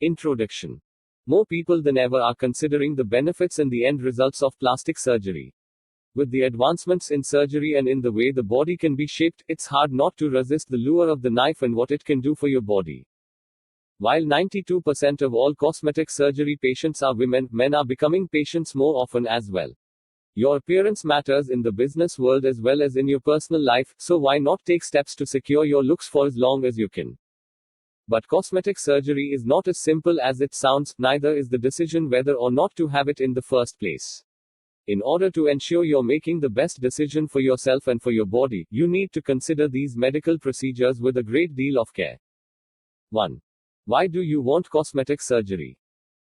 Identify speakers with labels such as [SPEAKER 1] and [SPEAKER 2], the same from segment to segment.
[SPEAKER 1] Introduction. More people than ever are considering the benefits and the end results of plastic surgery. With the advancements in surgery and in the way the body can be shaped, it's hard not to resist the lure of the knife and what it can do for your body. While 92% of all cosmetic surgery patients are women, men are becoming patients more often as well. Your appearance matters in the business world as well as in your personal life, so why not take steps to secure your looks for as long as you can? But cosmetic surgery is not as simple as it sounds, neither is the decision whether or not to have it in the first place. In order to ensure you're making the best decision for yourself and for your body, you need to consider these medical procedures with a great deal of care. 1. Why do you want cosmetic surgery?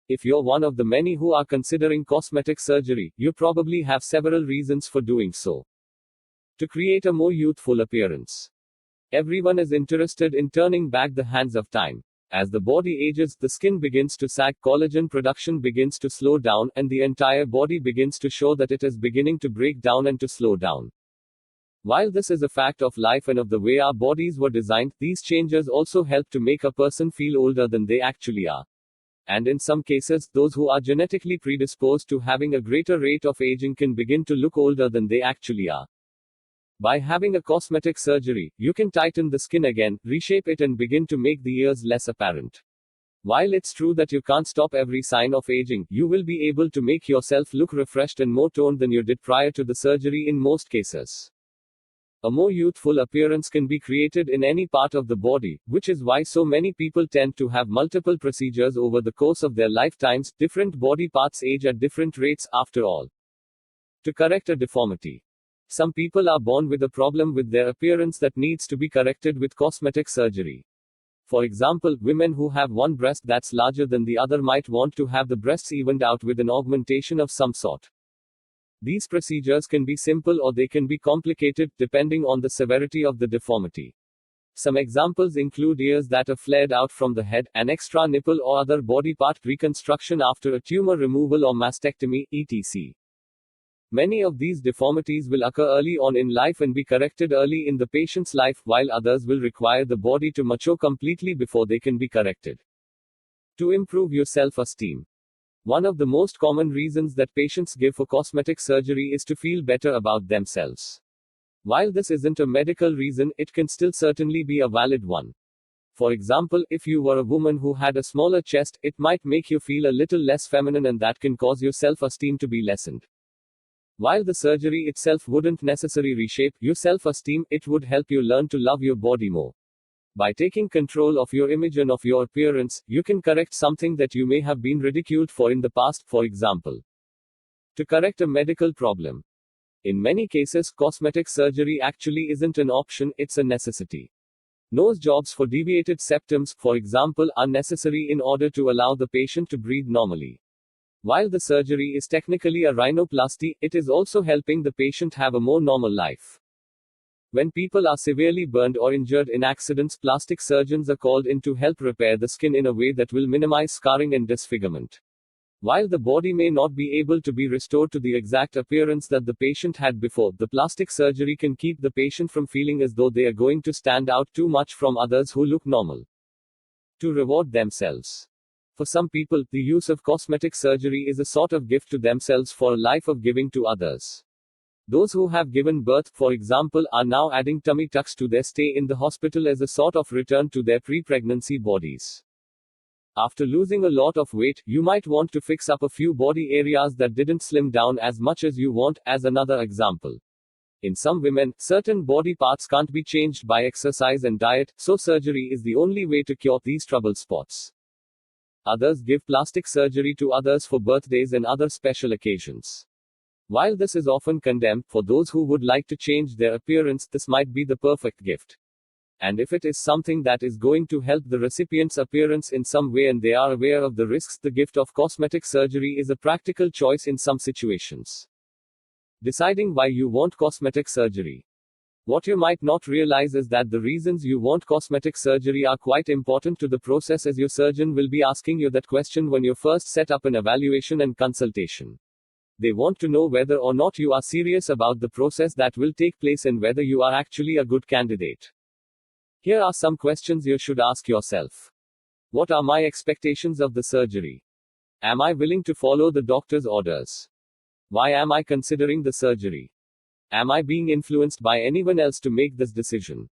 [SPEAKER 1] If you're one of the many who are considering cosmetic surgery, you probably have several reasons for doing so. To create a more youthful appearance. Everyone is interested in turning back the hands of time. As the body ages, the skin begins to sag, collagen production begins to slow down, and the entire body begins to show that it is beginning to break down and to slow down. While this is a fact of life and of the way our bodies were designed, these changes also help to make a person feel older than they actually are. And in some cases, those who are genetically predisposed to having a greater rate of aging can begin to look older than they actually are. By having a cosmetic surgery, you can tighten the skin again, reshape it, and begin to make the ears less apparent. While it's true that you can't stop every sign of aging, you will be able to make yourself look refreshed and more toned than you did prior to the surgery in most cases. A more youthful appearance can be created in any part of the body, which is why so many people tend to have multiple procedures over the course of their lifetimes. Different body parts age at different rates, after all. To correct a deformity. Some people are born with a problem with their appearance that needs to be corrected with cosmetic surgery. For example, women who have one breast that's larger than the other might want to have the breasts evened out with an augmentation of some sort. These procedures can be simple or they can be complicated, depending on the severity of the deformity. Some examples include ears that are flared out from the head, an extra nipple or other body part reconstruction after a tumor removal or mastectomy, etc. Many of these deformities will occur early on in life and be corrected early in the patient's life, while others will require the body to mature completely before they can be corrected. To improve your self-esteem. One of the most common reasons that patients give for cosmetic surgery is to feel better about themselves. While this isn't a medical reason, it can still certainly be a valid one. For example, if you were a woman who had a smaller chest, it might make you feel a little less feminine, and that can cause your self-esteem to be lessened. While the surgery itself wouldn't necessarily reshape your self-esteem, it would help you learn to love your body more. By taking control of your image and of your appearance, you can correct something that you may have been ridiculed for in the past, for example. To correct a medical problem. In many cases, cosmetic surgery actually isn't an option, it's a necessity. Nose jobs for deviated septums, for example, are necessary in order to allow the patient to breathe normally. While the surgery is technically a rhinoplasty, it is also helping the patient have a more normal life. When people are severely burned or injured in accidents, plastic surgeons are called in to help repair the skin in a way that will minimize scarring and disfigurement. While the body may not be able to be restored to the exact appearance that the patient had before, the plastic surgery can keep the patient from feeling as though they are going to stand out too much from others who look normal. To reward themselves. For some people, the use of cosmetic surgery is a sort of gift to themselves for a life of giving to others. Those who have given birth, for example, are now adding tummy tucks to their stay in the hospital as a sort of return to their pre-pregnancy bodies. After losing a lot of weight, you might want to fix up a few body areas that didn't slim down as much as you want, as another example. In some women, certain body parts can't be changed by exercise and diet, so surgery is the only way to cure these trouble spots. Others give plastic surgery to others for birthdays and other special occasions. While this is often condemned, for those who would like to change their appearance, this might be the perfect gift. And if it is something that is going to help the recipient's appearance in some way and they are aware of the risks, the gift of cosmetic surgery is a practical choice in some situations. Deciding why you want cosmetic surgery. What you might not realize is that the reasons you want cosmetic surgery are quite important to the process, as your surgeon will be asking you that question when you first set up an evaluation and consultation. They want to know whether or not you are serious about the process that will take place and whether you are actually a good candidate. Here are some questions you should ask yourself. What are my expectations of the surgery? Am I willing to follow the doctor's orders? Why am I considering the surgery? Am I being influenced by anyone else to make this decision?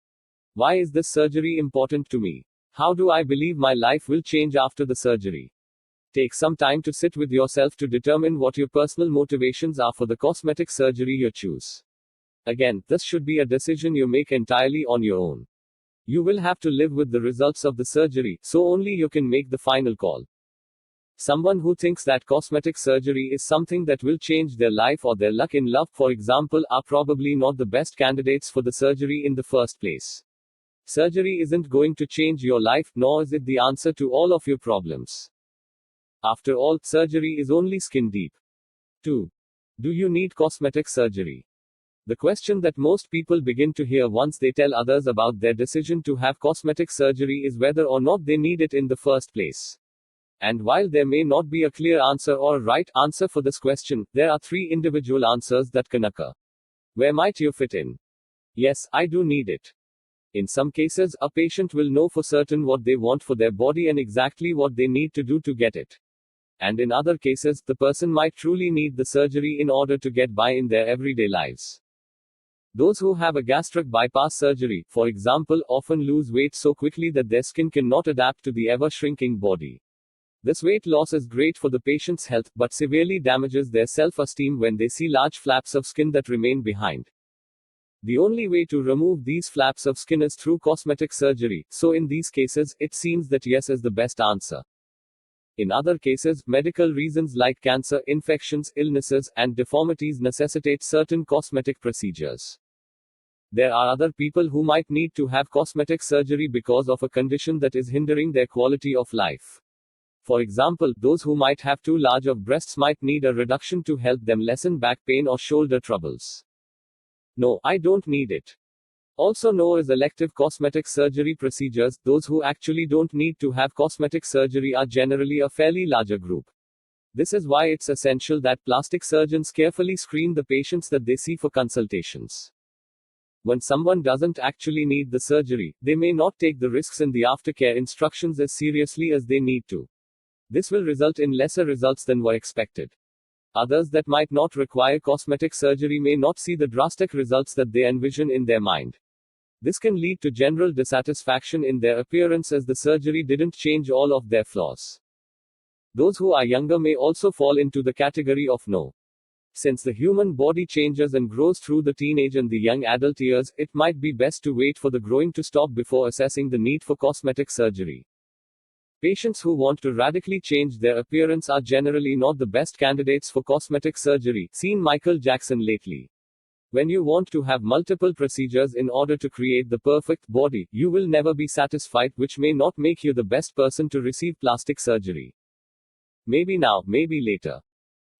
[SPEAKER 1] Why is this surgery important to me? How do I believe my life will change after the surgery? Take some time to sit with yourself to determine what your personal motivations are for the cosmetic surgery you choose. Again, this should be a decision you make entirely on your own. You will have to live with the results of the surgery, so only you can make the final call. Someone who thinks that cosmetic surgery is something that will change their life or their luck in love, for example, are probably not the best candidates for the surgery in the first place. Surgery isn't going to change your life, nor is it the answer to all of your problems. After all, surgery is only skin deep. 2. Do you need cosmetic surgery? The question that most people begin to hear once they tell others about their decision to have cosmetic surgery is whether or not they need it in the first place. And while there may not be a clear answer or right answer for this question, there are 3 individual answers that can occur. Where might you fit in? Yes, I do need it. In some cases, a patient will know for certain what they want for their body and exactly what they need to do to get it. And in other cases, the person might truly need the surgery in order to get by in their everyday lives. Those who have a gastric bypass surgery, for example, often lose weight so quickly that their skin cannot adapt to the ever-shrinking body. This weight loss is great for the patient's health, but severely damages their self-esteem when they see large flaps of skin that remain behind. The only way to remove these flaps of skin is through cosmetic surgery, so in these cases, it seems that yes is the best answer. In other cases, medical reasons like cancer, infections, illnesses, and deformities necessitate certain cosmetic procedures. There are other people who might need to have cosmetic surgery because of a condition that is hindering their quality of life. For example, those who might have too large of breasts might need a reduction to help them lessen back pain or shoulder troubles. No, I don't need it. Also known as elective cosmetic surgery procedures, those who actually don't need to have cosmetic surgery are generally a fairly larger group. This is why it's essential that plastic surgeons carefully screen the patients that they see for consultations. When someone doesn't actually need the surgery, they may not take the risks in the aftercare instructions as seriously as they need to. This will result in lesser results than were expected. Others that might not require cosmetic surgery may not see the drastic results that they envision in their mind. This can lead to general dissatisfaction in their appearance as the surgery didn't change all of their flaws. Those who are younger may also fall into the category of no. Since the human body changes and grows through the teenage and the young adult years, it might be best to wait for the growing to stop before assessing the need for cosmetic surgery. Patients who want to radically change their appearance are generally not the best candidates for cosmetic surgery, seen Michael Jackson lately. When you want to have multiple procedures in order to create the perfect body, you will never be satisfied, which may not make you the best person to receive plastic surgery. Maybe now, maybe later.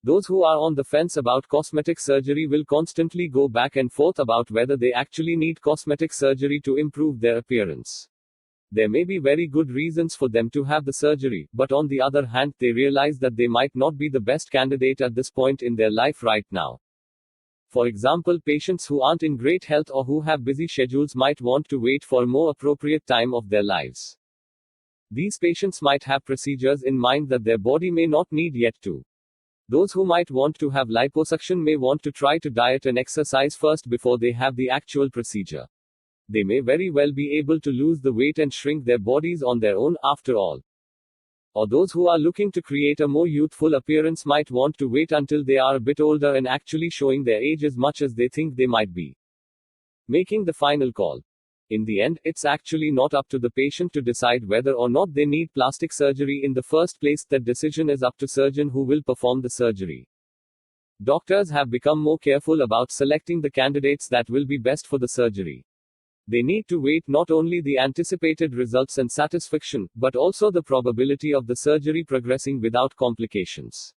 [SPEAKER 1] Those who are on the fence about cosmetic surgery will constantly go back and forth about whether they actually need cosmetic surgery to improve their appearance. There may be very good reasons for them to have the surgery, but on the other hand, they realize that they might not be the best candidate at this point in their life right now. For example, patients who aren't in great health or who have busy schedules might want to wait for a more appropriate time of their lives. These patients might have procedures in mind that their body may not need yet to. Those who might want to have liposuction may want to try to diet and exercise first before they have the actual procedure. They may very well be able to lose the weight and shrink their bodies on their own, after all. Or those who are looking to create a more youthful appearance might want to wait until they are a bit older and actually showing their age as much as they think they might be. Making the final call. In the end, it's actually not up to the patient to decide whether or not they need plastic surgery in the first place. That decision is up to surgeon who will perform the surgery. Doctors have become more careful about selecting the candidates that will be best for the surgery. They need to weigh not only the anticipated results and satisfaction, but also the probability of the surgery progressing without complications.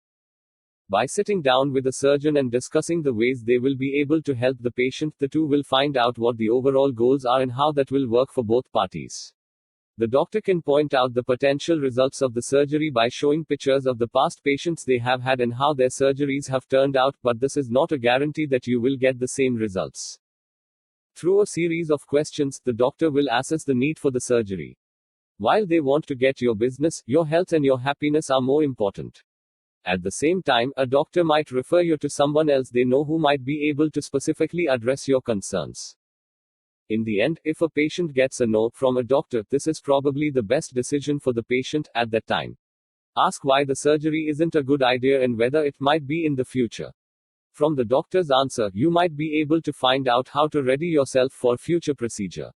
[SPEAKER 1] By sitting down with a surgeon and discussing the ways they will be able to help the patient, the two will find out what the overall goals are and how that will work for both parties. The doctor can point out the potential results of the surgery by showing pictures of the past patients they have had and how their surgeries have turned out, but this is not a guarantee that you will get the same results. Through a series of questions, the doctor will assess the need for the surgery. While they want to get your business, your health and your happiness are more important. At the same time, a doctor might refer you to someone else they know who might be able to specifically address your concerns. In the end, if a patient gets a no from a doctor, this is probably the best decision for the patient at that time. Ask why the surgery isn't a good idea and whether it might be in the future. From the doctor's answer, you might be able to find out how to ready yourself for future procedure.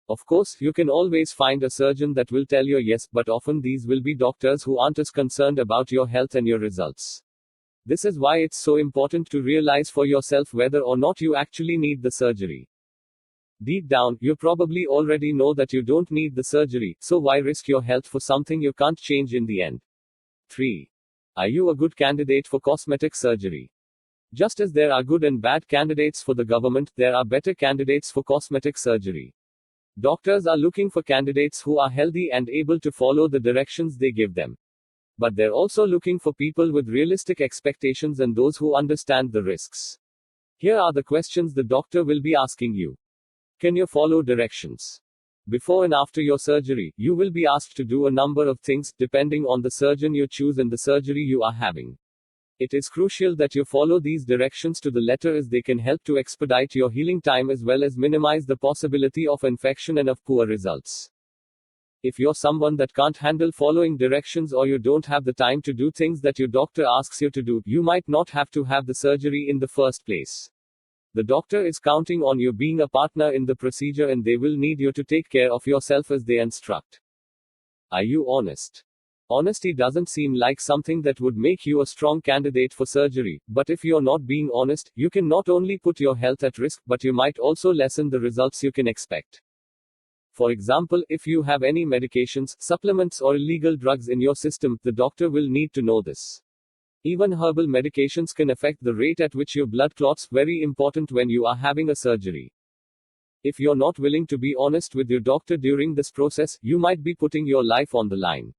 [SPEAKER 1] Of course, you can always find a surgeon that will tell you yes, but often these will be doctors who aren't as concerned about your health and your results. This is why it's so important to realize for yourself whether or not you actually need the surgery. Deep down, you probably already know that you don't need the surgery, so why risk your health for something you can't change in the end? 3. Are you a good candidate for cosmetic surgery? Just as there are good and bad candidates for the government, there are better candidates for cosmetic surgery. Doctors are looking for candidates who are healthy and able to follow the directions they give them. But they're also looking for people with realistic expectations and those who understand the risks. Here are the questions the doctor will be asking you. Can you follow directions? Before and after your surgery, you will be asked to do a number of things, depending on the surgeon you choose and the surgery you are having. It is crucial that you follow these directions to the letter as they can help to expedite your healing time as well as minimize the possibility of infection and of poor results. If you're someone that can't handle following directions or you don't have the time to do things that your doctor asks you to do, you might not have to have the surgery in the first place. The doctor is counting on you being a partner in the procedure and they will need you to take care of yourself as they instruct. Are you honest? Honesty doesn't seem like something that would make you a strong candidate for surgery, but if you're not being honest, you can not only put your health at risk, but you might also lessen the results you can expect. For example, if you have any medications, supplements, or illegal drugs in your system, the doctor will need to know this. Even herbal medications can affect the rate at which your blood clots, very important when you are having a surgery. If you're not willing to be honest with your doctor during this process, you might be putting your life on the line.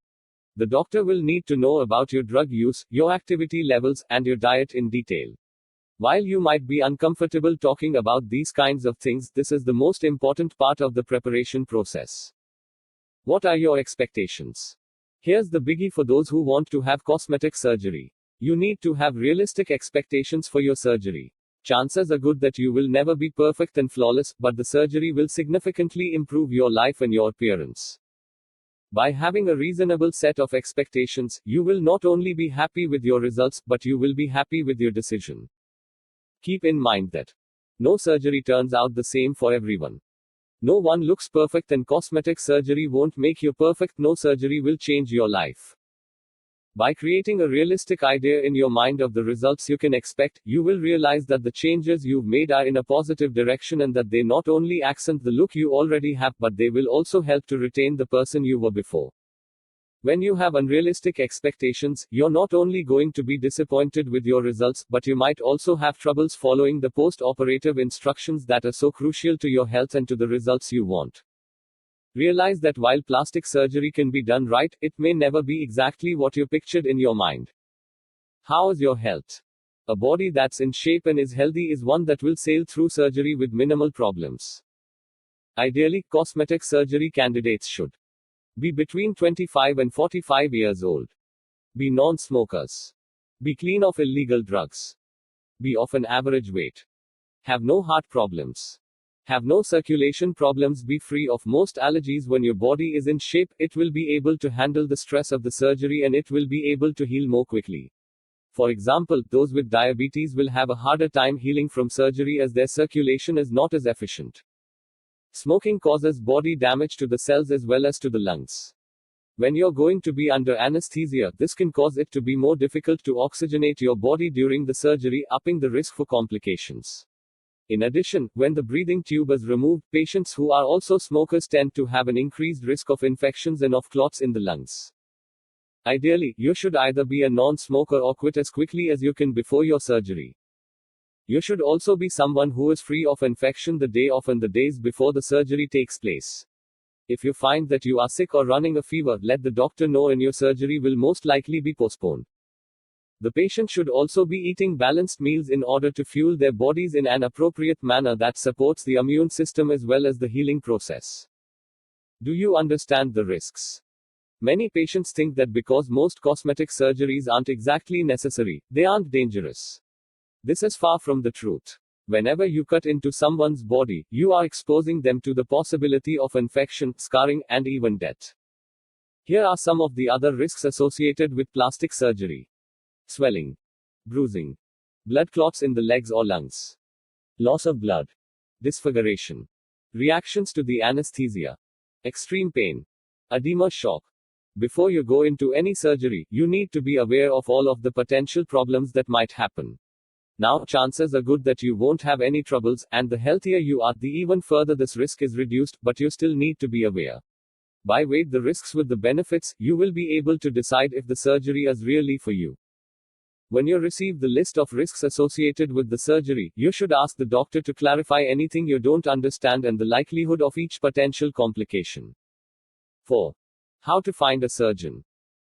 [SPEAKER 1] The doctor will need to know about your drug use, your activity levels, and your diet in detail. While you might be uncomfortable talking about these kinds of things, this is the most important part of the preparation process. What are your expectations? Here's the biggie for those who want to have cosmetic surgery. You need to have realistic expectations for your surgery. Chances are good that you will never be perfect and flawless, but the surgery will significantly improve your life and your appearance. By having a reasonable set of expectations, you will not only be happy with your results, but you will be happy with your decision. Keep in mind that no surgery turns out the same for everyone. No one looks perfect and cosmetic surgery won't make you perfect. No surgery will change your life. By creating a realistic idea in your mind of the results you can expect, you will realize that the changes you've made are in a positive direction and that they not only accent the look you already have, but they will also help to retain the person you were before. When you have unrealistic expectations, you're not only going to be disappointed with your results, but you might also have troubles following the post-operative instructions that are so crucial to your health and to the results you want. Realize that while plastic surgery can be done right, it may never be exactly what you pictured in your mind. How is your health? A body that's in shape and is healthy is one that will sail through surgery with minimal problems. Ideally, cosmetic surgery candidates should be between 25 and 45 years old. Be non-smokers. Be clean of illegal drugs. Be of an average weight. Have no heart problems. Have no circulation problems. Be free of most allergies. When your body is in shape, it will be able to handle the stress of the surgery and it will be able to heal more quickly. For example, those with diabetes will have a harder time healing from surgery as their circulation is not as efficient. Smoking causes body damage to the cells as well as to the lungs. When you're going to be under anesthesia, this can cause it to be more difficult to oxygenate your body during the surgery, upping the risk for complications. In addition, when the breathing tube is removed, patients who are also smokers tend to have an increased risk of infections and of clots in the lungs. Ideally, you should either be a non-smoker or quit as quickly as you can before your surgery. You should also be someone who is free of infection the day of and the days before the surgery takes place. If you find that you are sick or running a fever, let the doctor know and your surgery will most likely be postponed. The patient should also be eating balanced meals in order to fuel their bodies in an appropriate manner that supports the immune system as well as the healing process. Do you understand the risks? Many patients think that because most cosmetic surgeries aren't exactly necessary, they aren't dangerous. This is far from the truth. Whenever you cut into someone's body, you are exposing them to the possibility of infection, scarring, and even death. Here are some of the other risks associated with plastic surgery: swelling, bruising, blood clots in the legs or lungs, loss of blood, disfiguration, reactions to the anesthesia, extreme pain, edema, shock. Before you go into any surgery, you need to be aware of all of the potential problems that might happen. Now, chances are good that you won't have any troubles, and the healthier you are, the even further this risk is reduced, but you still need to be aware. By weighing the risks with the benefits, you will be able to decide if the surgery is really for you. When you receive the list of risks associated with the surgery, you should ask the doctor to clarify anything you don't understand and the likelihood of each potential complication. 4. How to find a surgeon.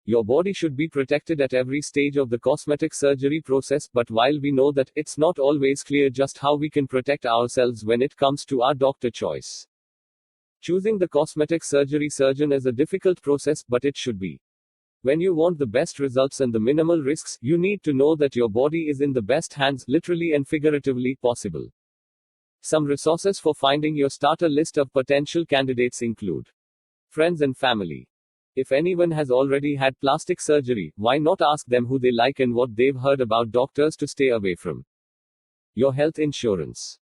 [SPEAKER 1] Your body should be protected at every stage of the cosmetic surgery process, but while we know that, it's not always clear just how we can protect ourselves when it comes to our doctor choice. Choosing the cosmetic surgery surgeon is a difficult process, but it should be. When you want the best results and the minimal risks, you need to know that your body is in the best hands, literally and figuratively, possible. Some resources for finding your starter list of potential candidates include friends and family. If anyone has already had plastic surgery, why not ask them who they like and what they've heard about doctors to stay away from? Your health insurance.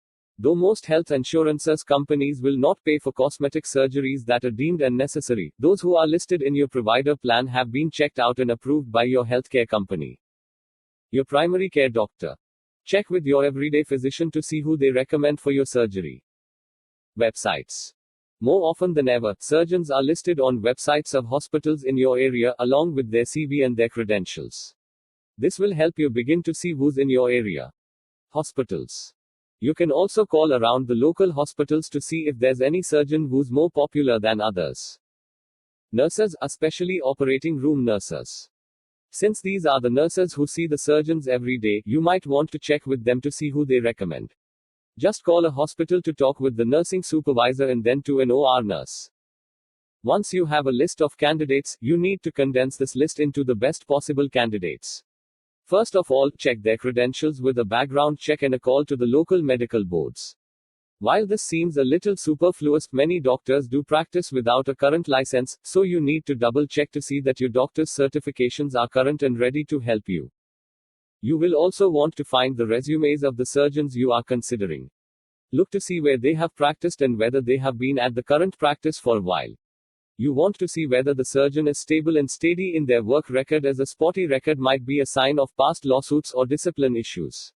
[SPEAKER 1] Though most health insurances companies will not pay for cosmetic surgeries that are deemed unnecessary, those who are listed in your provider plan have been checked out and approved by your healthcare company. Your primary care doctor. Check with your everyday physician to see who they recommend for your surgery. Websites. More often than ever, surgeons are listed on websites of hospitals in your area, along with their CV and their credentials. This will help you begin to see who's in your area. Hospitals. You can also call around the local hospitals to see if there's any surgeon who's more popular than others. Nurses, especially operating room nurses. Since these are the nurses who see the surgeons every day, you might want to check with them to see who they recommend. Just call a hospital to talk with the nursing supervisor and then to an OR nurse. Once you have a list of candidates, you need to condense this list into the best possible candidates. First of all, check their credentials with a background check and a call to the local medical boards. While this seems a little superfluous, many doctors do practice without a current license, so you need to double check to see that your doctor's certifications are current and ready to help you. You will also want to find the resumes of the surgeons you are considering. Look to see where they have practiced and whether they have been at the current practice for a while. You want to see whether the surgeon is stable and steady in their work record, as a spotty record might be a sign of past lawsuits or discipline issues.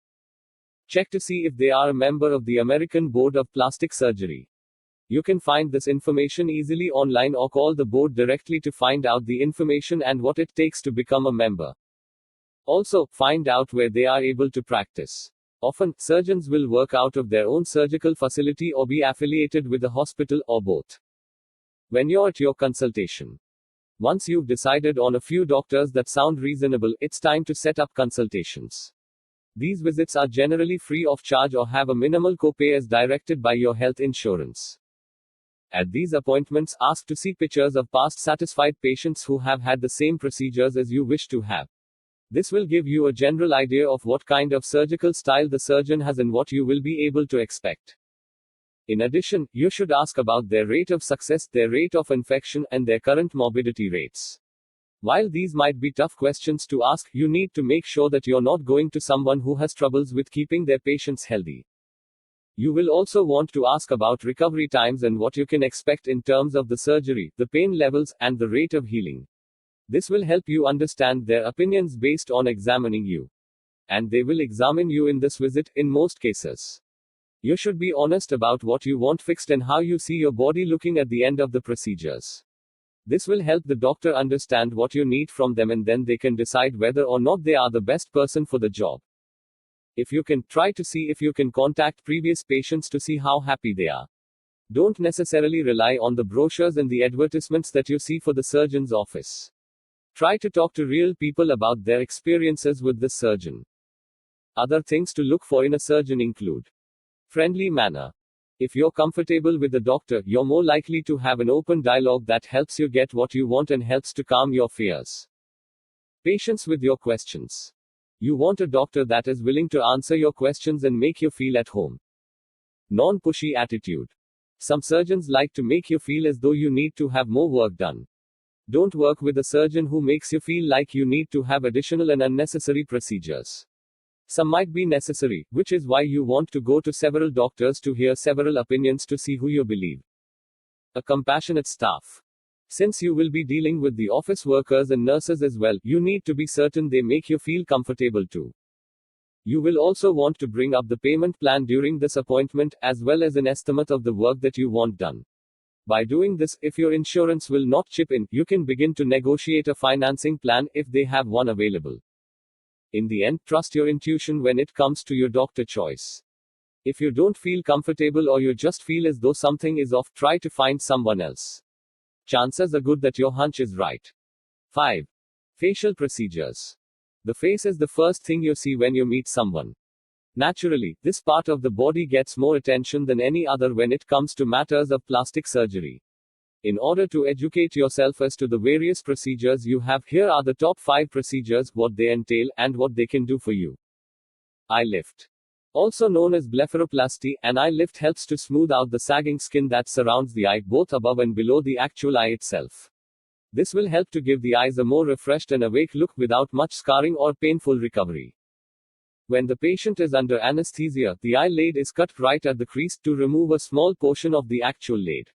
[SPEAKER 1] Check to see if they are a member of the American Board of Plastic Surgery. You can find this information easily online or call the board directly to find out the information and what it takes to become a member. Also, find out where they are able to practice. Often, surgeons will work out of their own surgical facility or be affiliated with a hospital, or both. When you're at your consultation. Once you've decided on a few doctors that sound reasonable, it's time to set up consultations. These visits are generally free of charge or have a minimal copay as directed by your health insurance. At these appointments, ask to see pictures of past satisfied patients who have had the same procedures as you wish to have. This will give you a general idea of what kind of surgical style the surgeon has and what you will be able to expect. In addition, you should ask about their rate of success, their rate of infection, and their current morbidity rates. While these might be tough questions to ask, you need to make sure that you're not going to someone who has troubles with keeping their patients healthy. You will also want to ask about recovery times and what you can expect in terms of the surgery, the pain levels, and the rate of healing. This will help you understand their opinions based on examining you. And they will examine you in this visit, in most cases. You should be honest about what you want fixed and how you see your body looking at the end of the procedures. This will help the doctor understand what you need from them, and then they can decide whether or not they are the best person for the job. If you can, try to see if you can contact previous patients to see how happy they are. Don't necessarily rely on the brochures and the advertisements that you see for the surgeon's office. Try to talk to real people about their experiences with this surgeon. Other things to look for in a surgeon include friendly manner. If you're comfortable with the doctor, you're more likely to have an open dialogue that helps you get what you want and helps to calm your fears. Patience with your questions. You want a doctor that is willing to answer your questions and make you feel at home. Non-pushy attitude. Some surgeons like to make you feel as though you need to have more work done. Don't work with a surgeon who makes you feel like you need to have additional and unnecessary procedures. Some might be necessary, which is why you want to go to several doctors to hear several opinions to see who you believe. A compassionate staff. Since you will be dealing with the office workers and nurses as well, you need to be certain they make you feel comfortable too. You will also want to bring up the payment plan during this appointment, as well as an estimate of the work that you want done. By doing this, if your insurance will not chip in, you can begin to negotiate a financing plan if they have one available. In the end, trust your intuition when it comes to your doctor choice. If you don't feel comfortable or you just feel as though something is off, try to find someone else. Chances are good that your hunch is right. 5. Facial procedures. The face is the first thing you see when you meet someone. Naturally, this part of the body gets more attention than any other when it comes to matters of plastic surgery. In order to educate yourself as to the various procedures you have, here are the top 5 procedures, what they entail, and what they can do for you. Eye lift. Also known as blepharoplasty, an eye lift helps to smooth out the sagging skin that surrounds the eye, both above and below the actual eye itself. This will help to give the eyes a more refreshed and awake look without much scarring or painful recovery. When the patient is under anesthesia, the eyelid is cut right at the crease to remove a small portion of the actual lid.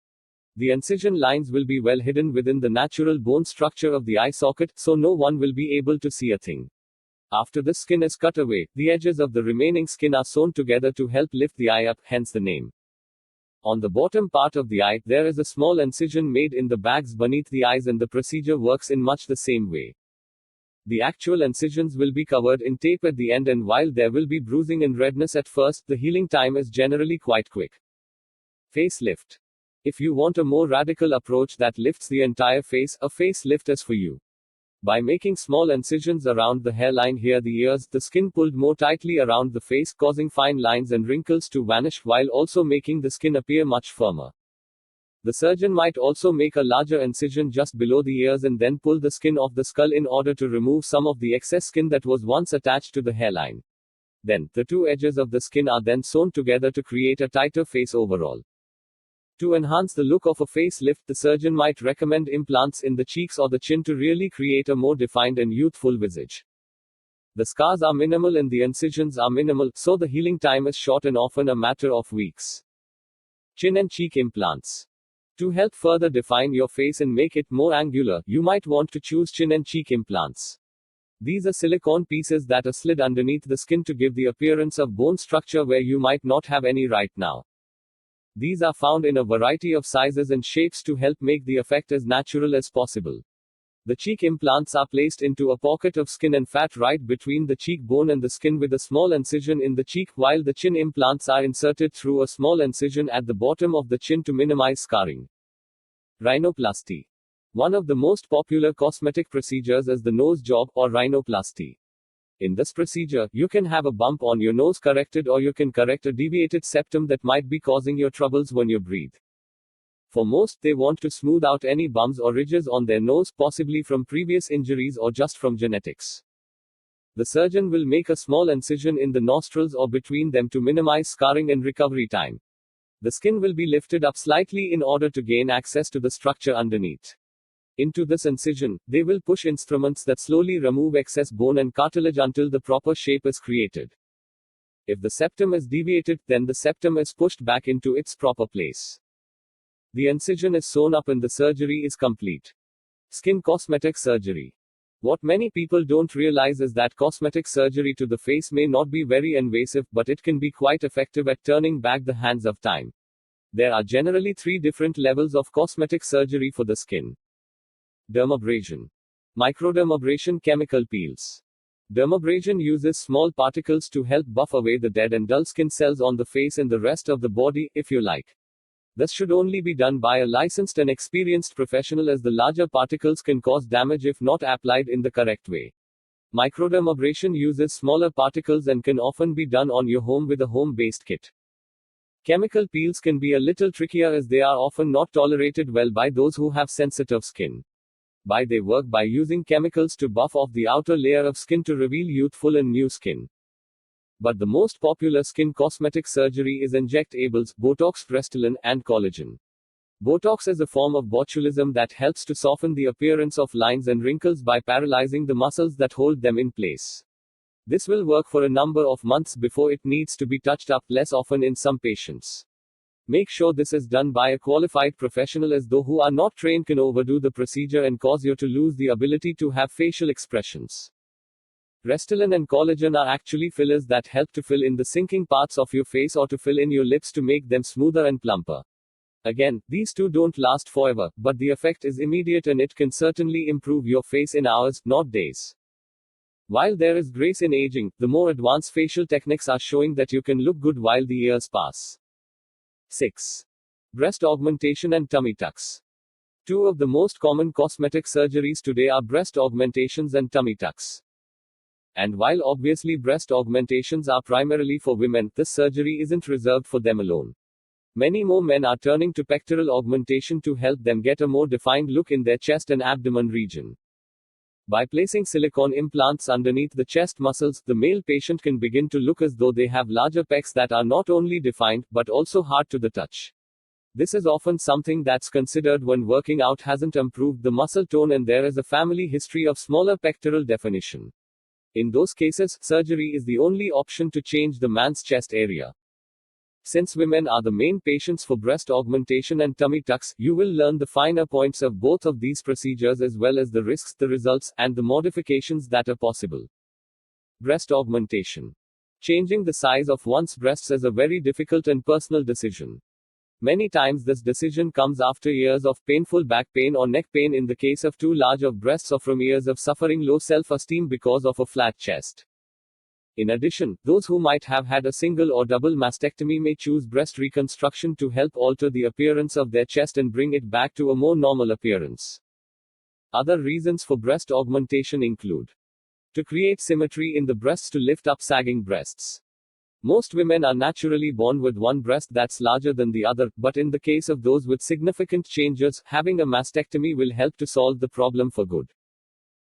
[SPEAKER 1] The incision lines will be well hidden within the natural bone structure of the eye socket, so no one will be able to see a thing. After the skin is cut away, the edges of the remaining skin are sewn together to help lift the eye up, hence the name. On the bottom part of the eye, there is a small incision made in the bags beneath the eyes, and the procedure works in much the same way. The actual incisions will be covered in tape at the end, and while there will be bruising and redness at first, the healing time is generally quite quick. Facelift. If you want a more radical approach that lifts the entire face, a facelift is for you. By making small incisions around the hairline here, the ears, the skin pulled more tightly around the face, causing fine lines and wrinkles to vanish, while also making the skin appear much firmer. The surgeon might also make a larger incision just below the ears and then pull the skin off the skull in order to remove some of the excess skin that was once attached to the hairline. Then, the two edges of the skin are then sewn together to create a tighter face overall. To enhance the look of a facelift, the surgeon might recommend implants in the cheeks or the chin to really create a more defined and youthful visage. The scars are minimal and the incisions are minimal, so the healing time is short and often a matter of weeks. Chin and cheek implants. To help further define your face and make it more angular, you might want to choose chin and cheek implants. These are silicone pieces that are slid underneath the skin to give the appearance of bone structure where you might not have any right now. These are found in a variety of sizes and shapes to help make the effect as natural as possible. The cheek implants are placed into a pocket of skin and fat right between the cheekbone and the skin with a small incision in the cheek, while the chin implants are inserted through a small incision at the bottom of the chin to minimize scarring. Rhinoplasty. One of the most popular cosmetic procedures is the nose job, or rhinoplasty. In this procedure, you can have a bump on your nose corrected, or you can correct a deviated septum that might be causing you troubles when you breathe. For most, they want to smooth out any bumps or ridges on their nose, possibly from previous injuries or just from genetics. The surgeon will make a small incision in the nostrils or between them to minimize scarring and recovery time. The skin will be lifted up slightly in order to gain access to the structure underneath. Into this incision, they will push instruments that slowly remove excess bone and cartilage until the proper shape is created. If the septum is deviated, then the septum is pushed back into its proper place. The incision is sewn up and the surgery is complete. Skin cosmetic surgery. What many people don't realize is that cosmetic surgery to the face may not be very invasive, but it can be quite effective at turning back the hands of time. There are generally 3 different levels of cosmetic surgery for the skin. Dermabrasion. Microdermabrasion, chemical peels. Dermabrasion uses small particles to help buff away the dead and dull skin cells on the face and the rest of the body, if you like. This should only be done by a licensed and experienced professional, as the larger particles can cause damage if not applied in the correct way. Microdermabrasion uses smaller particles and can often be done on your home with a home-based kit. Chemical peels can be a little trickier as they are often not tolerated well by those who have sensitive skin. They work by using chemicals to buff off the outer layer of skin to reveal youthful and new skin. But the most popular skin cosmetic surgery is injectables, Botox, Restylane, and collagen. Botox is a form of botulism that helps to soften the appearance of lines and wrinkles by paralyzing the muscles that hold them in place. This will work for a number of months before it needs to be touched up less often in some patients. Make sure this is done by a qualified professional, as those who are not trained can overdo the procedure and cause you to lose the ability to have facial expressions. Restylane and collagen are actually fillers that help to fill in the sinking parts of your face or to fill in your lips to make them smoother and plumper. Again, these two don't last forever, but the effect is immediate and it can certainly improve your face in hours, not days. While there is grace in aging, the more advanced facial techniques are showing that you can look good while the years pass. 6. Breast augmentation and tummy tucks. Two of the most common cosmetic surgeries today are breast augmentations and tummy tucks. And while obviously breast augmentations are primarily for women, this surgery isn't reserved for them alone. Many more men are turning to pectoral augmentation to help them get a more defined look in their chest and abdomen region. By placing silicone implants underneath the chest muscles, the male patient can begin to look as though they have larger pecs that are not only defined, but also hard to the touch. This is often something that's considered when working out hasn't improved the muscle tone and there is a family history of smaller pectoral definition. In those cases, surgery is the only option to change the man's chest area. Since women are the main patients for breast augmentation and tummy tucks, you will learn the finer points of both of these procedures as well as the risks, the results, and the modifications that are possible. Breast augmentation. Changing the size of one's breasts is a very difficult and personal decision. Many times this decision comes after years of painful back pain or neck pain in the case of too large of breasts or from years of suffering low self-esteem because of a flat chest. In addition, those who might have had a single or double mastectomy may choose breast reconstruction to help alter the appearance of their chest and bring it back to a more normal appearance. Other reasons for breast augmentation include to create symmetry in the breasts, to lift up sagging breasts. Most women are naturally born with one breast that's larger than the other, but in the case of those with significant changes, having a mastectomy will help to solve the problem for good.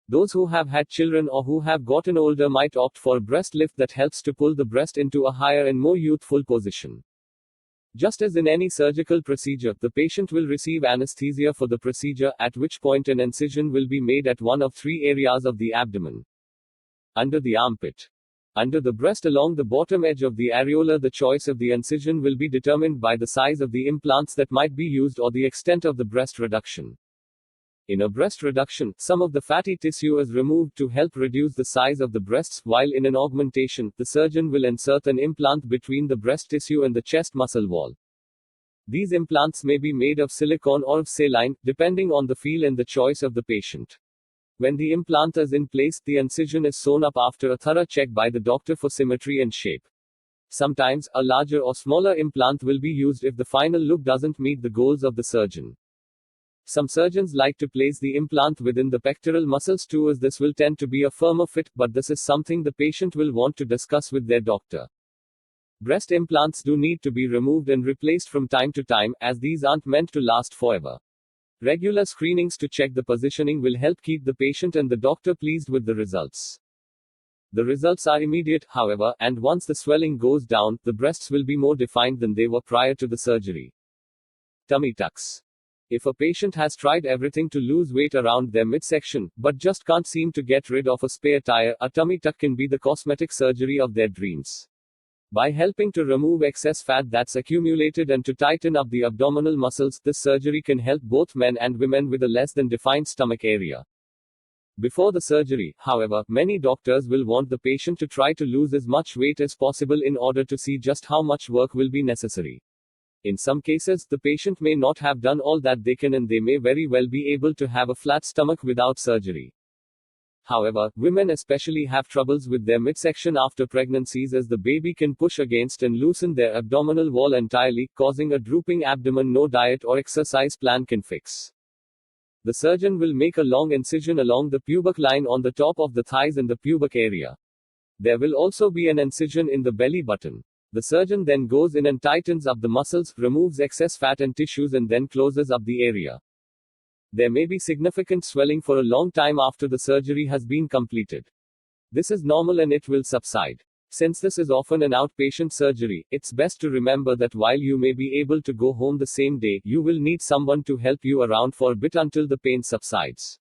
[SPEAKER 1] Those who have had children or who have gotten older might opt for a breast lift that helps to pull the breast into a higher and more youthful position. Just as in any surgical procedure, the patient will receive anesthesia for the procedure, at which point an incision will be made at one of three areas of the abdomen. Under the armpit. Under the breast along the bottom edge of the areola. The choice of the incision will be determined by the size of the implants that might be used or the extent of the breast reduction. In a breast reduction, some of the fatty tissue is removed to help reduce the size of the breasts, while in an augmentation, the surgeon will insert an implant between the breast tissue and the chest muscle wall. These implants may be made of silicone or of saline, depending on the feel and the choice of the patient. When the implant is in place, the incision is sewn up after a thorough check by the doctor for symmetry and shape. Sometimes, a larger or smaller implant will be used if the final look doesn't meet the goals of the surgeon. Some surgeons like to place the implant within the pectoral muscles too, as this will tend to be a firmer fit, but this is something the patient will want to discuss with their doctor. Breast implants do need to be removed and replaced from time to time, as these aren't meant to last forever. Regular screenings to check the positioning will help keep the patient and the doctor pleased with the results. The results are immediate, however, and once the swelling goes down, the breasts will be more defined than they were prior to the surgery. Tummy tucks. If a patient has tried everything to lose weight around their midsection, but just can't seem to get rid of a spare tire, a tummy tuck can be the cosmetic surgery of their dreams. By helping to remove excess fat that's accumulated and to tighten up the abdominal muscles, this surgery can help both men and women with a less than defined stomach area. Before the surgery, however, many doctors will want the patient to try to lose as much weight as possible in order to see just how much work will be necessary. In some cases, the patient may not have done all that they can and they may very well be able to have a flat stomach without surgery. However, women especially have troubles with their midsection after pregnancies, as the baby can push against and loosen their abdominal wall entirely, causing a drooping abdomen no diet or exercise plan can fix. The surgeon will make a long incision along the pubic line on the top of the thighs and the pubic area. There will also be an incision in the belly button. The surgeon then goes in and tightens up the muscles, removes excess fat and tissues, and then closes up the area. There may be significant swelling for a long time after the surgery has been completed. This is normal and it will subside. Since this is often an outpatient surgery, it's best to remember that while you may be able to go home the same day, you will need someone to help you around for a bit until the pain subsides.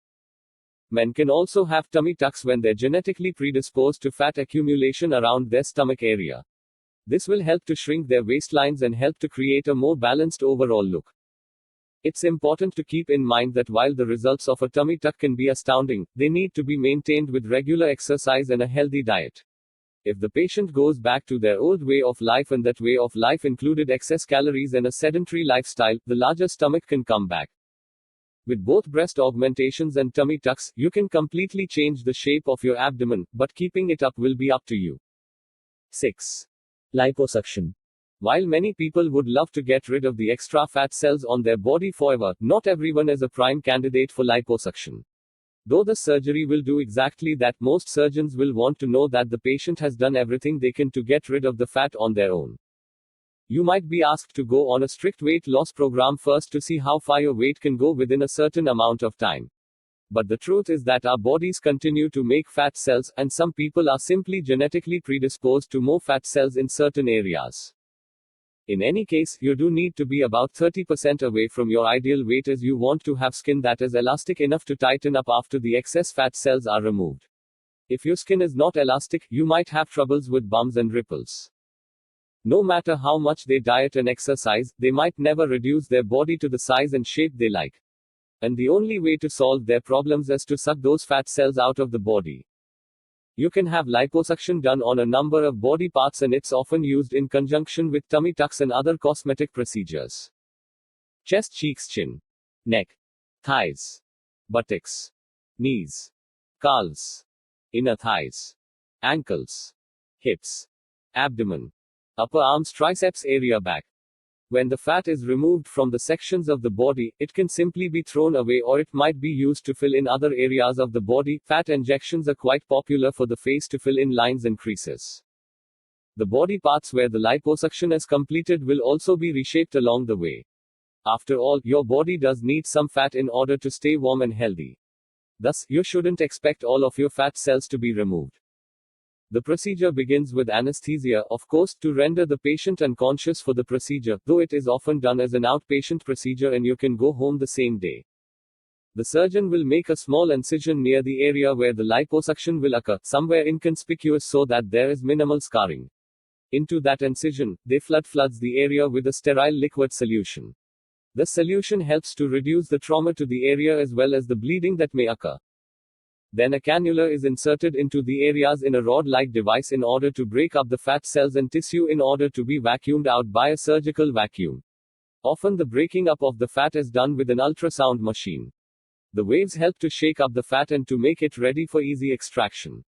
[SPEAKER 1] Men can also have tummy tucks when they're genetically predisposed to fat accumulation around their stomach area. This will help to shrink their waistlines and help to create a more balanced overall look. It's important to keep in mind that while the results of a tummy tuck can be astounding, they need to be maintained with regular exercise and a healthy diet. If the patient goes back to their old way of life and that way of life included excess calories and a sedentary lifestyle, the larger stomach can come back. With both breast augmentations and tummy tucks, you can completely change the shape of your abdomen, but keeping it up will be up to you. 6. Liposuction. While many people would love to get rid of the extra fat cells on their body forever, not everyone is a prime candidate for liposuction. Though the surgery will do exactly that, most surgeons will want to know that the patient has done everything they can to get rid of the fat on their own. You might be asked to go on a strict weight loss program first to see how far your weight can go within a certain amount of time. But the truth is that our bodies continue to make fat cells, and some people are simply genetically predisposed to more fat cells in certain areas. In any case, you do need to be about 30% away from your ideal weight as you want to have skin that is elastic enough to tighten up after the excess fat cells are removed. If your skin is not elastic, you might have troubles with bumps and ripples. No matter how much they diet and exercise, they might never reduce their body to the size and shape they like. And the only way to solve their problems is to suck those fat cells out of the body. You can have liposuction done on a number of body parts, and it's often used in conjunction with tummy tucks and other cosmetic procedures. Chest, cheeks, chin, neck, thighs, buttocks, knees, calves, inner thighs, ankles, hips, abdomen, upper arms, triceps area, back. When the fat is removed from the sections of the body, it can simply be thrown away or it might be used to fill in other areas of the body. Fat injections are quite popular for the face to fill in lines and creases. The body parts where the liposuction is completed will also be reshaped along the way. After all, your body does need some fat in order to stay warm and healthy. Thus, you shouldn't expect all of your fat cells to be removed. The procedure begins with anesthesia, of course, to render the patient unconscious for the procedure, though it is often done as an outpatient procedure and you can go home the same day. The surgeon will make a small incision near the area where the liposuction will occur, somewhere inconspicuous so that there is minimal scarring. Into that incision, they floods the area with a sterile liquid solution. This solution helps to reduce the trauma to the area as well as the bleeding that may occur. Then a cannula is inserted into the areas in a rod-like device in order to break up the fat cells and tissue in order to be vacuumed out by a surgical vacuum. Often the breaking up of the fat is done with an ultrasound machine. The waves help to shake up the fat and to make it ready for easy extraction.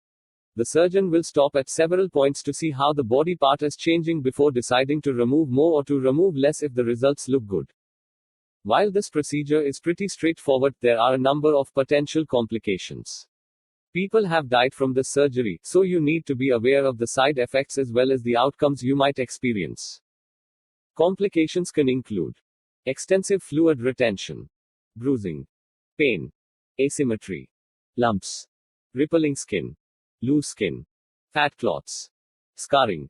[SPEAKER 1] The surgeon will stop at several points to see how the body part is changing before deciding to remove more or to remove less if the results look good. While this procedure is pretty straightforward, there are a number of potential complications. People have died from this surgery, so you need to be aware of the side effects as well as the outcomes you might experience. Complications can include extensive fluid retention, bruising, pain, asymmetry, lumps, rippling skin, loose skin, fat clots, scarring,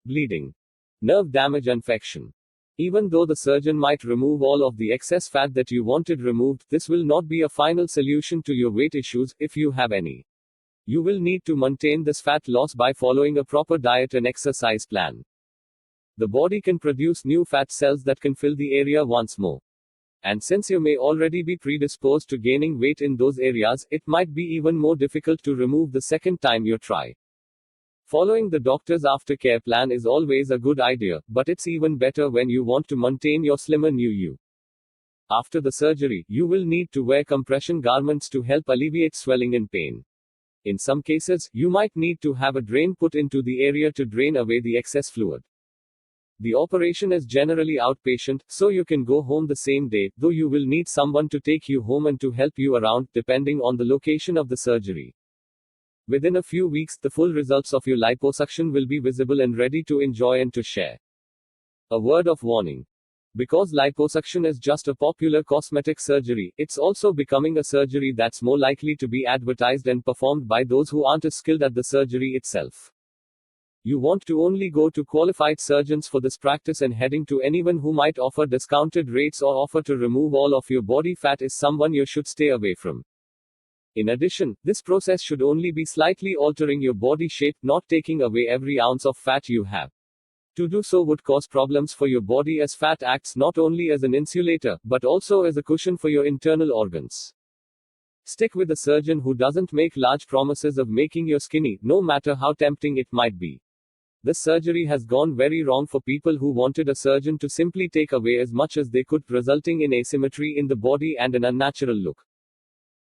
[SPEAKER 1] bleeding, nerve damage, infection. Even though the surgeon might remove all of the excess fat that you wanted removed, this will not be a final solution to your weight issues, if you have any. You will need to maintain this fat loss by following a proper diet and exercise plan. The body can produce new fat cells that can fill the area once more. And since you may already be predisposed to gaining weight in those areas, it might be even more difficult to remove the second time you try. Following the doctor's aftercare plan is always a good idea, but it's even better when you want to maintain your slimmer new you. After the surgery, you will need to wear compression garments to help alleviate swelling and pain. In some cases, you might need to have a drain put into the area to drain away the excess fluid. The operation is generally outpatient, so you can go home the same day, though you will need someone to take you home and to help you around, depending on the location of the surgery. Within a few weeks, the full results of your liposuction will be visible and ready to enjoy and to share. A word of warning. Because liposuction is just a popular cosmetic surgery, it's also becoming a surgery that's more likely to be advertised and performed by those who aren't as skilled at the surgery itself. You want to only go to qualified surgeons for this practice, and heading to anyone who might offer discounted rates or offer to remove all of your body fat is someone you should stay away from. In addition, this process should only be slightly altering your body shape, not taking away every ounce of fat you have. To do so would cause problems for your body, as fat acts not only as an insulator, but also as a cushion for your internal organs. Stick with a surgeon who doesn't make large promises of making you skinny, no matter how tempting it might be. This surgery has gone very wrong for people who wanted a surgeon to simply take away as much as they could, resulting in asymmetry in the body and an unnatural look.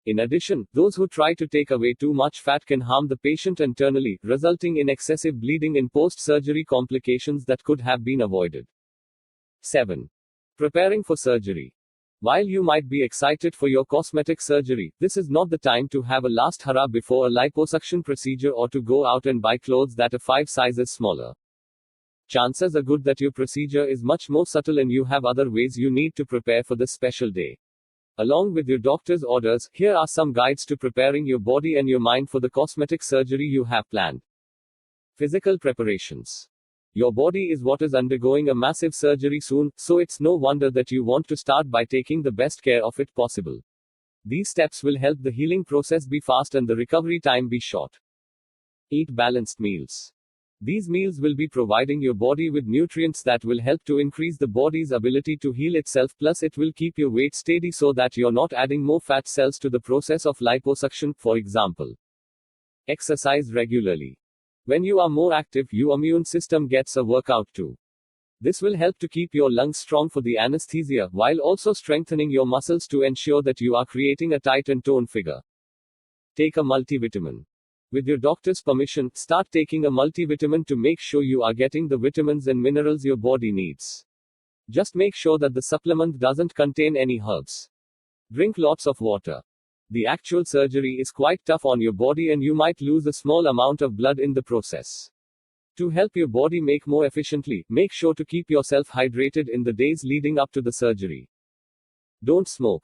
[SPEAKER 1] In addition, those who try to take away too much fat can harm the patient internally, resulting in excessive bleeding and post-surgery complications that could have been avoided. 7. Preparing for surgery. While you might be excited for your cosmetic surgery, this is not the time to have a last hurrah before a liposuction procedure or to go out and buy clothes that are 5 sizes smaller. Chances are good that your procedure is much more subtle and you have other ways you need to prepare for this special day. Along with your doctor's orders, here are some guides to preparing your body and your mind for the cosmetic surgery you have planned. Physical preparations. Your body is what is undergoing a massive surgery soon, so it's no wonder that you want to start by taking the best care of it possible. These steps will help the healing process be fast and the recovery time be short. Eat balanced meals. These meals will be providing your body with nutrients that will help to increase the body's ability to heal itself, plus it will keep your weight steady so that you're not adding more fat cells to the process of liposuction, for example. Exercise regularly. When you are more active, your immune system gets a workout too. This will help to keep your lungs strong for the anesthesia, while also strengthening your muscles to ensure that you are creating a tight and toned figure. Take a multivitamin. With your doctor's permission, start taking a multivitamin to make sure you are getting the vitamins and minerals your body needs. Just make sure that the supplement doesn't contain any herbs. Drink lots of water. The actual surgery is quite tough on your body and you might lose a small amount of blood in the process. To help your body make more efficiently, make sure to keep yourself hydrated in the days leading up to the surgery. Don't smoke.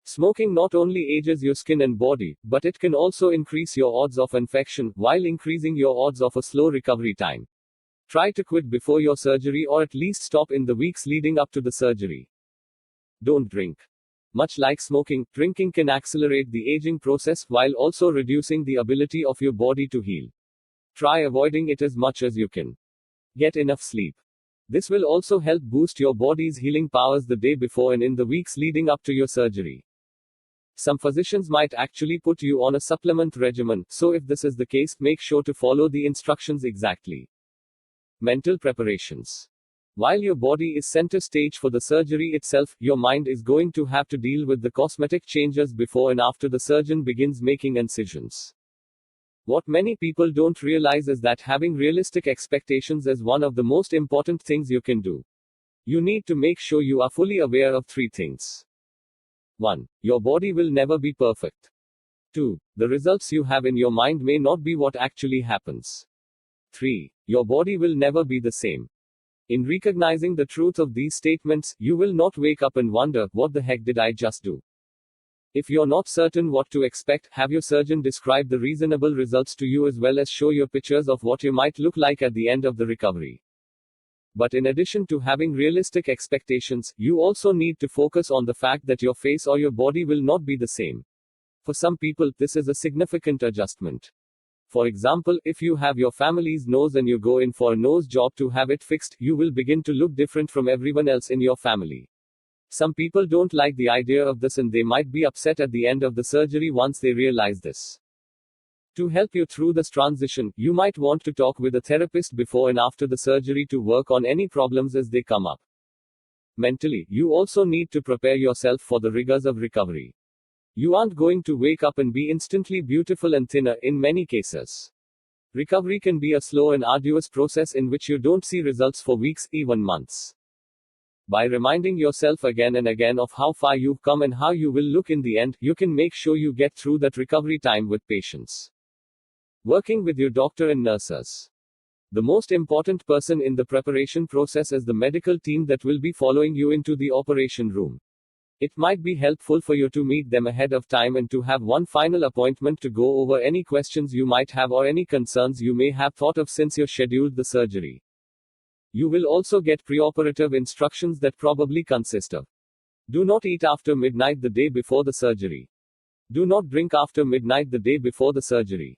[SPEAKER 1] Smoking not only ages your skin and body, but it can also increase your odds of infection, while increasing your odds of a slow recovery time. Try to quit before your surgery, or at least stop in the weeks leading up to the surgery. Don't drink. Much like smoking, drinking can accelerate the aging process, while also reducing the ability of your body to heal. Try avoiding it as much as you can. Get enough sleep. This will also help boost your body's healing powers the day before and in the weeks leading up to your surgery. Some physicians might actually put you on a supplement regimen, so if this is the case, make sure to follow the instructions exactly. Mental preparations. While your body is center stage for the surgery itself, your mind is going to have to deal with the cosmetic changes before and after the surgeon begins making incisions. What many people don't realize is that having realistic expectations is one of the most important things you can do. You need to make sure you are fully aware of 3 things. 1. Your body will never be perfect. 2. The results you have in your mind may not be what actually happens. 3. Your body will never be the same. In recognizing the truth of these statements, you will not wake up and wonder, what the heck did I just do? If you're not certain what to expect, have your surgeon describe the reasonable results to you as well as show you pictures of what you might look like at the end of the recovery. But in addition to having realistic expectations, you also need to focus on the fact that your face or your body will not be the same. For some people, this is a significant adjustment. For example, if you have your family's nose and you go in for a nose job to have it fixed, you will begin to look different from everyone else in your family. Some people don't like the idea of this and they might be upset at the end of the surgery once they realize this. To help you through this transition, you might want to talk with a therapist before and after the surgery to work on any problems as they come up. Mentally, you also need to prepare yourself for the rigors of recovery. You aren't going to wake up and be instantly beautiful and thinner in many cases. Recovery can be a slow and arduous process in which you don't see results for weeks, even months. By reminding yourself again and again of how far you've come and how you will look in the end, you can make sure you get through that recovery time with patience. Working with your doctor and nurses. The most important person in the preparation process is the medical team that will be following you into the operation room. It might be helpful for you to meet them ahead of time and to have one final appointment to go over any questions you might have or any concerns you may have thought of since you scheduled the surgery. You will also get preoperative instructions that probably consist of: do not eat after midnight the day before the surgery. Do not drink after midnight the day before the surgery.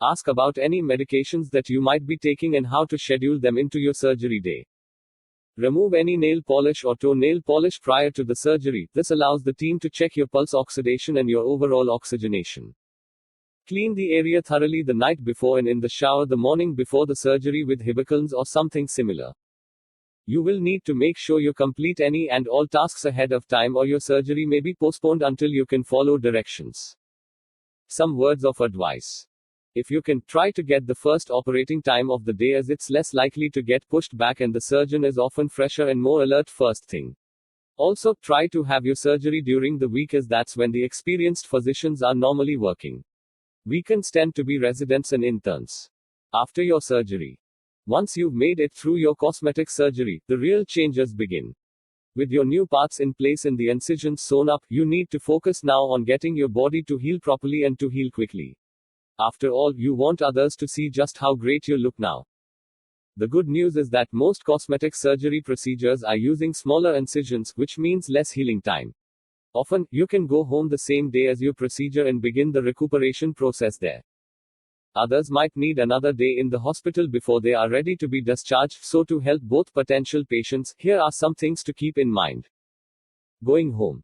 [SPEAKER 1] Ask about any medications that you might be taking and how to schedule them into your surgery day. Remove any nail polish or toenail polish prior to the surgery. This allows the team to check your pulse oxidation and your overall oxygenation. Clean the area thoroughly the night before and in the shower the morning before the surgery with hibicles or something similar. You will need to make sure you complete any and all tasks ahead of time or your surgery may be postponed until you can follow directions. Some words of advice. If you can, try to get the first operating time of the day as it's less likely to get pushed back and the surgeon is often fresher and more alert first thing. Also, try to have your surgery during the week as that's when the experienced physicians are normally working. Weekends tend to be residents and interns. After your surgery. Once you've made it through your cosmetic surgery, the real changes begin. With your new parts in place and the incisions sewn up, you need to focus now on getting your body to heal properly and to heal quickly. After all, you want others to see just how great you look now. The good news is that most cosmetic surgery procedures are using smaller incisions, which means less healing time. Often, you can go home the same day as your procedure and begin the recuperation process there. Others might need another day in the hospital before they are ready to be discharged, so to help both potential patients, here are some things to keep in mind. Going home.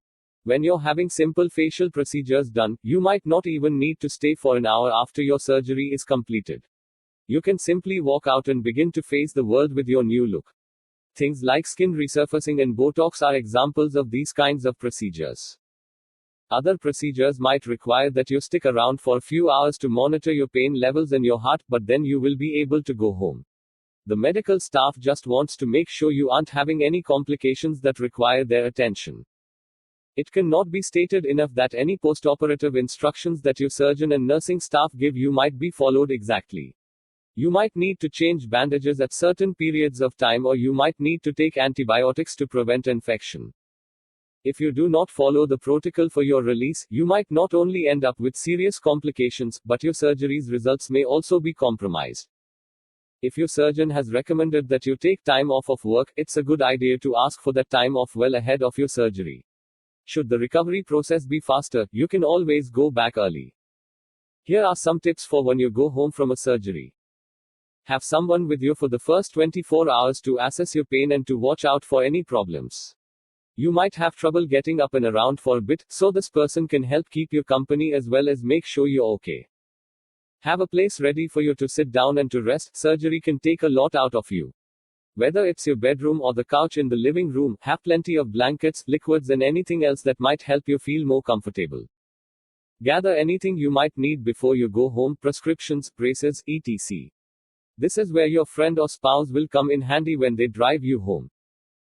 [SPEAKER 1] When you're having simple facial procedures done, you might not even need to stay for an hour after your surgery is completed. You can simply walk out and begin to face the world with your new look. Things like skin resurfacing and Botox are examples of these kinds of procedures. Other procedures might require that you stick around for a few hours to monitor your pain levels and your heart, but then you will be able to go home. The medical staff just wants to make sure you aren't having any complications that require their attention. It cannot be stated enough that any postoperative instructions that your surgeon and nursing staff give you might be followed exactly. You might need to change bandages at certain periods of time, or you might need to take antibiotics to prevent infection. If you do not follow the protocol for your release, you might not only end up with serious complications, but your surgery's results may also be compromised. If your surgeon has recommended that you take time off of work, it's a good idea to ask for that time off well ahead of your surgery. Should the recovery process be faster, you can always go back early. Here are some tips for when you go home from a surgery. Have someone with you for the first 24 hours to assess your pain and to watch out for any problems. You might have trouble getting up and around for a bit, so this person can help keep you company as well as make sure you're okay. Have a place ready for you to sit down and to rest. Surgery can take a lot out of you. Whether it's your bedroom or the couch in the living room, have plenty of blankets, liquids, and anything else that might help you feel more comfortable. Gather anything you might need before you go home: prescriptions, braces, etc. This is where your friend or spouse will come in handy when they drive you home.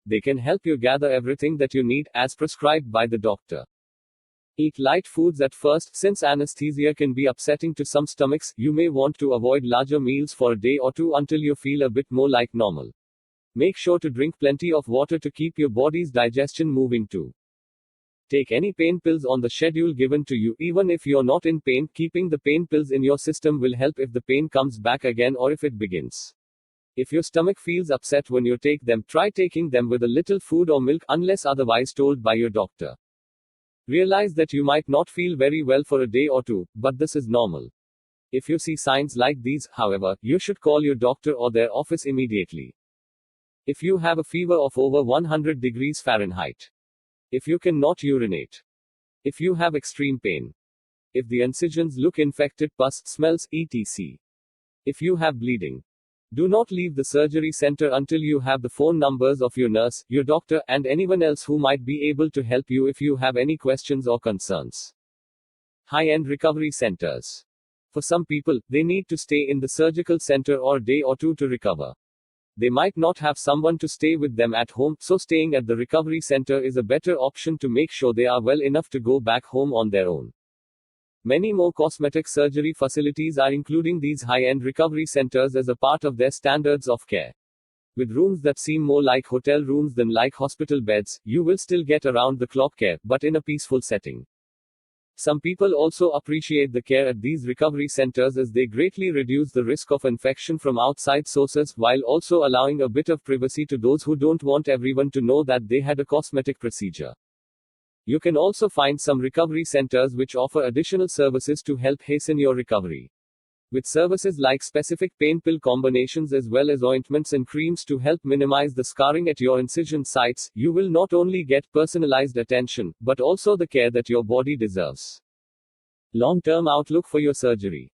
[SPEAKER 1] They can help you gather everything that you need, as prescribed by the doctor. Eat light foods at first. Since anesthesia can be upsetting to some stomachs, you may want to avoid larger meals for a day or two until you feel a bit more like normal. Make sure to drink plenty of water to keep your body's digestion moving too. Take any pain pills on the schedule given to you. Even if you're not in pain, keeping the pain pills in your system will help if the pain comes back again or if it begins. If your stomach feels upset when you take them, try taking them with a little food or milk, unless otherwise told by your doctor. Realize that you might not feel very well for a day or two, but this is normal. If you see signs like these, however, you should call your doctor or their office immediately. If you have a fever of over 100 degrees Fahrenheit. If you cannot urinate. If you have extreme pain. If the incisions look infected, pus, smells, etc. If you have bleeding. Do not leave the surgery center until you have the phone numbers of your nurse, your doctor, and anyone else who might be able to help you if you have any questions or concerns. High-end recovery centers. For some people, they need to stay in the surgical center or a day or two to recover. They might not have someone to stay with them at home, so staying at the recovery center is a better option to make sure they are well enough to go back home on their own. Many more cosmetic surgery facilities are including these high-end recovery centers as a part of their standards of care. With rooms that seem more like hotel rooms than like hospital beds, you will still get around-the-clock care, but in a peaceful setting. Some people also appreciate the care at these recovery centers as they greatly reduce the risk of infection from outside sources, while also allowing a bit of privacy to those who don't want everyone to know that they had a cosmetic procedure. You can also find some recovery centers which offer additional services to help hasten your recovery. With services like specific pain pill combinations as well as ointments and creams to help minimize the scarring at your incision sites, you will not only get personalized attention, but also the care that your body deserves. Long-term outlook for your surgery.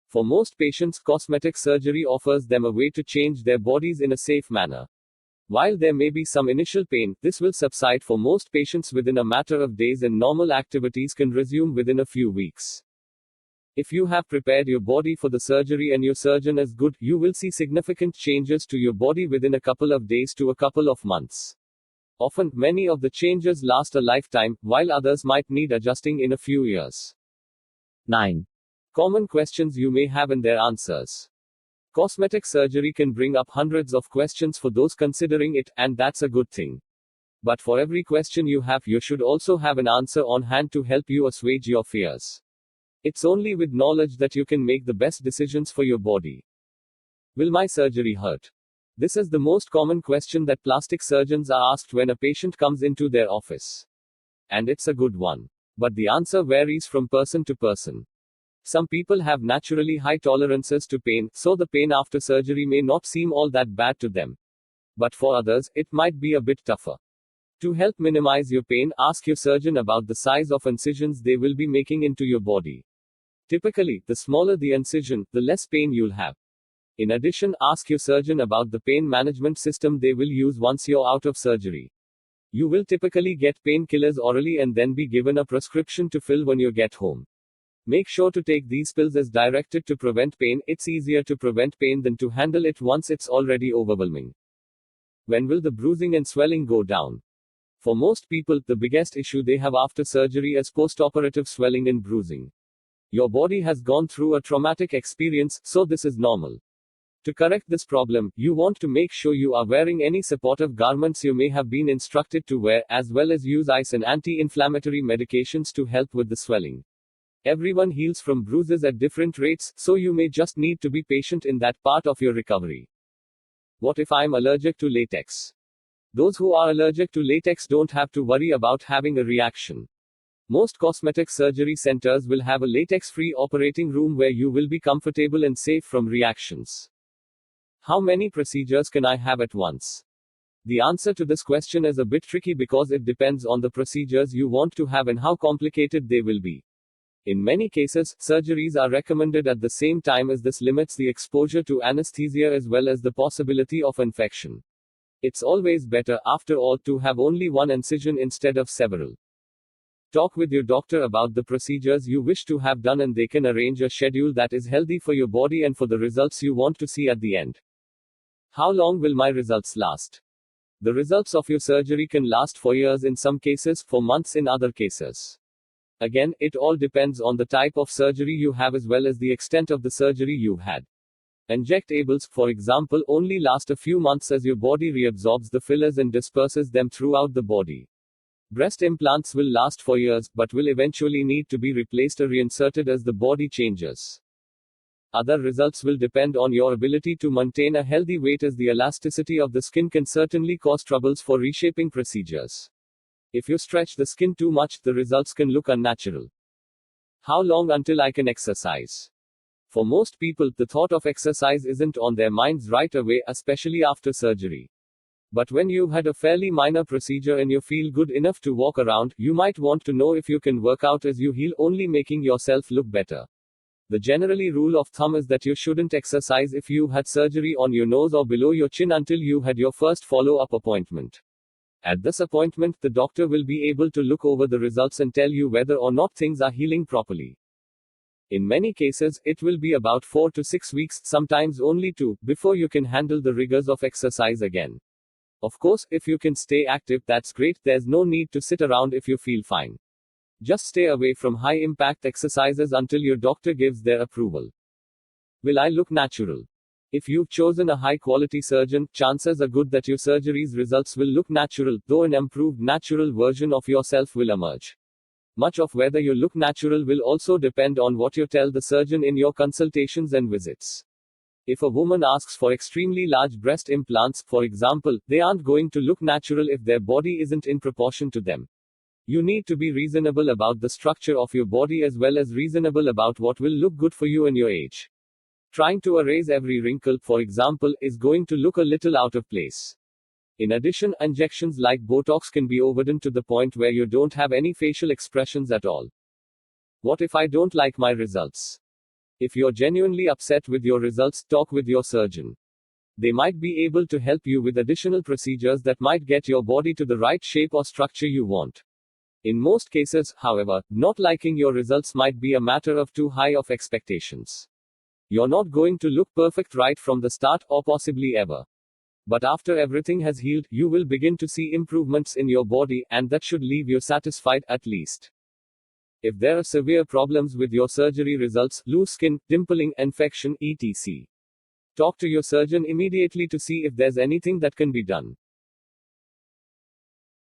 [SPEAKER 1] For most patients, cosmetic surgery offers them a way to change their bodies in a safe manner. While there may be some initial pain, this will subside for most patients within a matter of days and normal activities can resume within a few weeks. If you have prepared your body for the surgery and your surgeon is good, you will see significant changes to your body within a couple of days to a couple of months. Often, many of the changes last a lifetime, while others might need adjusting in a few years. 9. Common questions you may have and their answers. Cosmetic surgery can bring up hundreds of questions for those considering it, and that's a good thing. But for every question you have, you should also have an answer on hand to help you assuage your fears. It's only with knowledge that you can make the best decisions for your body. Will my surgery hurt? This is the most common question that plastic surgeons are asked when a patient comes into their office. And it's a good one. But the answer varies from person to person. Some people have naturally high tolerances to pain, so the pain after surgery may not seem all that bad to them. But for others, it might be a bit tougher. To help minimize your pain, ask your surgeon about the size of incisions they will be making into your body. Typically, the smaller the incision, the less pain you'll have. In addition, ask your surgeon about the pain management system they will use once you're out of surgery. You will typically get painkillers orally and then be given a prescription to fill when you get home. Make sure to take these pills as directed to prevent pain. It's easier to prevent pain than to handle it once it's already overwhelming. When will the bruising and swelling go down? For most people, the biggest issue they have after surgery is postoperative swelling and bruising. Your body has gone through a traumatic experience, so this is normal. To correct this problem, you want to make sure you are wearing any supportive garments you may have been instructed to wear, as well as use ice and anti-inflammatory medications to help with the swelling. Everyone heals from bruises at different rates, so you may just need to be patient in that part of your recovery. What if I'm allergic to latex? Those who are allergic to latex don't have to worry about having a reaction. Most cosmetic surgery centers will have a latex-free operating room where you will be comfortable and safe from reactions. How many procedures can I have at once? The answer to this question is a bit tricky because it depends on the procedures you want to have and how complicated they will be. In many cases, surgeries are recommended at the same time as this limits the exposure to anesthesia as well as the possibility of infection. It's always better, after all, to have only one incision instead of several. Talk with your doctor about the procedures you wish to have done and they can arrange a schedule that is healthy for your body and for the results you want to see at the end. How long will my results last? The results of your surgery can last for years in some cases, for months in other cases. Again, it all depends on the type of surgery you have as well as the extent of the surgery you've had. Injectables, for example, only last a few months as your body reabsorbs the fillers and disperses them throughout the body. Breast implants will last for years, but will eventually need to be replaced or reinserted as the body changes. Other results will depend on your ability to maintain a healthy weight, as the elasticity of the skin can certainly cause troubles for reshaping procedures. If you stretch the skin too much, the results can look unnatural. How long until I can exercise? For most people, the thought of exercise isn't on their minds right away, especially after surgery. But when you've had a fairly minor procedure and you feel good enough to walk around, you might want to know if you can work out as you heal, only making yourself look better. The generally rule of thumb is that you shouldn't exercise if you've had surgery on your nose or below your chin until you had your first follow-up appointment. At this appointment, the doctor will be able to look over the results and tell you whether or not things are healing properly. In many cases, it will be about 4 to 6 weeks, sometimes only 2, before you can handle the rigors of exercise again. Of course, if you can stay active, that's great, there's no need to sit around if you feel fine. Just stay away from high impact exercises until your doctor gives their approval. Will I look natural? If you've chosen a high quality surgeon, chances are good that your surgery's results will look natural, though an improved natural version of yourself will emerge. Much of whether you look natural will also depend on what you tell the surgeon in your consultations and visits. If a woman asks for extremely large breast implants, for example, they aren't going to look natural if their body isn't in proportion to them. You need to be reasonable about the structure of your body as well as reasonable about what will look good for you and your age. Trying to erase every wrinkle, for example, is going to look a little out of place. In addition, injections like Botox can be overdone to the point where you don't have any facial expressions at all. What if I don't like my results? If you're genuinely upset with your results, talk with your surgeon. They might be able to help you with additional procedures that might get your body to the right shape or structure you want. In most cases, however, not liking your results might be a matter of too high of expectations. You're not going to look perfect right from the start, or possibly ever. But after everything has healed, you will begin to see improvements in your body, and that should leave you satisfied, at least. If there are severe problems with your surgery results, loose skin, dimpling, infection, etc., talk to your surgeon immediately to see if there's anything that can be done.